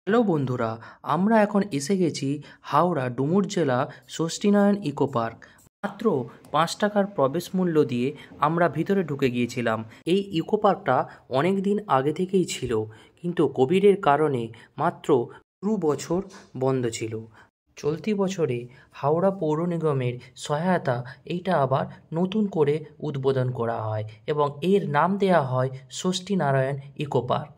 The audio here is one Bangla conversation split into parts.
হ্যালো বন্ধুরা, আমরা এখন এসে গেছি হাওড়া ডুমুর জেলা ষষ্ঠীনয়ন ইকো পার্ক। মাত্র 5 টাকার প্রবেশ মূল্য দিয়ে আমরা ভিতরে ঢুকে গিয়েছিলাম। এই ইকো পার্কটা অনেক দিন আগে থেকেই ছিল, কিন্তু কোভিডের কারণে মাত্র 2 বছর বন্ধ ছিল। চলতি বছরে হাওড়া পৌর নিগমের সহায়তা এইটা আবার নতুন করে উদ্বোধন করা হয় এবং এর নাম দেয়া হয় ষষ্ঠীনারায়ণ ইকো পার্ক।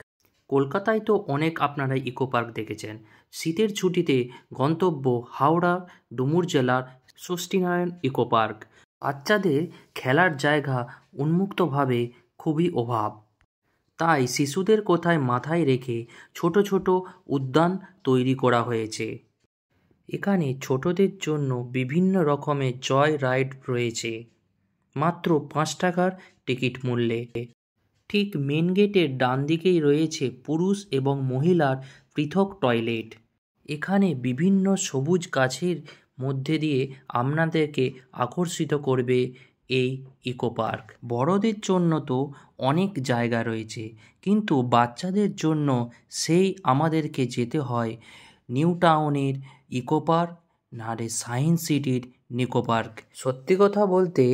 কলকাতায় তো অনেক আপনারা ইকো পার্ক দেখেছেন। শীতের ছুটিতে গন্তব্য হাওড়া ডুমুর জেলার ষষ্ঠীনারায়ণ ইকো পার্ক। বাচ্চাদের খেলার জায়গা উন্মুক্তভাবে খুবই অভাব, তাই শিশুদের কথায় মাথায় রেখে ছোট ছোট উদ্যান তৈরি করা হয়েছে। এখানে ছোটদের জন্য বিভিন্ন রকমের জয় রাইড রয়েছে মাত্র 5 টাকার টিকিট মূল্যে। ঠিক মেন গেটের ডান দিকেই রয়েছে পুরুষ এবং মহিলার পৃথক টয়লেট। এখানে বিভিন্ন সবুজ গাছের মধ্যে দিয়ে আপনাদেরকে আকর্ষিত করবে এই ইকো পার্ক। বড়দের জন্য তো অনেক জায়গা রয়েছে, কিন্তু বাচ্চাদের জন্য সেই আমাদেরকে যেতে হয় নিউ টাউনের ইকো পার্ক, নাহলে সায়েন্স সিটির নিকো পার্ক। সত্যি কথা বলতে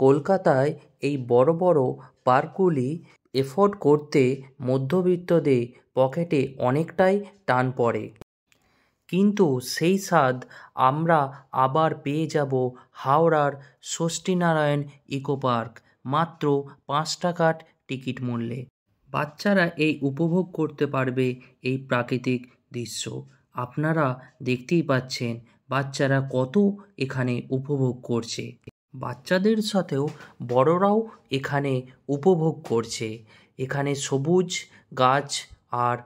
কলকাতায় এই বড় বড় পার্কগুলি এফোর্ড করতে মধ্যবিত্তদের পকেটে অনেকটাই টান পড়ে, কিন্তু সেই স্বাদ আমরা আবার পেয়ে যাব হাওড়ার ষষ্ঠীনারায়ণ ইকো পার্ক মাত্র 5 টাকার টিকিট মূল্যে। বাচ্চারা এই উপভোগ করতে পারবে এই প্রাকৃতিক দৃশ্য। আপনারা দেখতেই পাচ্ছেন বাচ্চারা কত এখানে উপভোগ করছে। বাচ্চাদের সাথেও বড়রাও এখানে উপভোগ করছে। এখানে সবুজ গাছ আর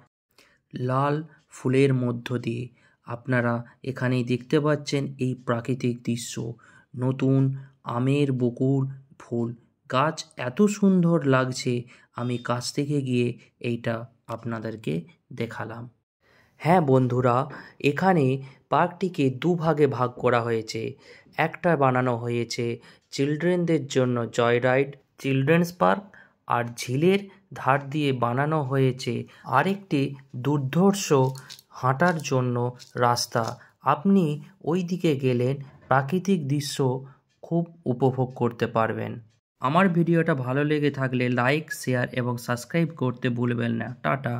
লাল ফুলের মধ্য দিয়ে আপনারা এখানেই দেখতে পাচ্ছেন এই প্রাকৃতিক দৃশ্য। নতুন আমের বকুল ফুল গাছ এত সুন্দর লাগছে, আমি কাছ থেকে গিয়ে এইটা আপনাদেরকে দেখালাম। হ্যাঁ বন্ধুরা, এখানে পার্কটিকে দুভাগে ভাগ করা হয়েছে। একটা বানানো হয়েছে চিলড্রেনদের জন্য জয় রাইড চিলড্রেন্স পার্ক, আর ঝিলের ধার দিয়ে বানানো হয়েছে আরেকটি দুর্ধর্ষ হাঁটার জন্য রাস্তা। আপনি ওই দিকে গেলেন প্রাকৃতিক দৃশ্য খুব উপভোগ করতে পারবেন। আমার ভিডিওটা ভালো লেগে থাকলে লাইক, শেয়ার এবং সাবস্ক্রাইব করতে ভুলবেন না। টাটা।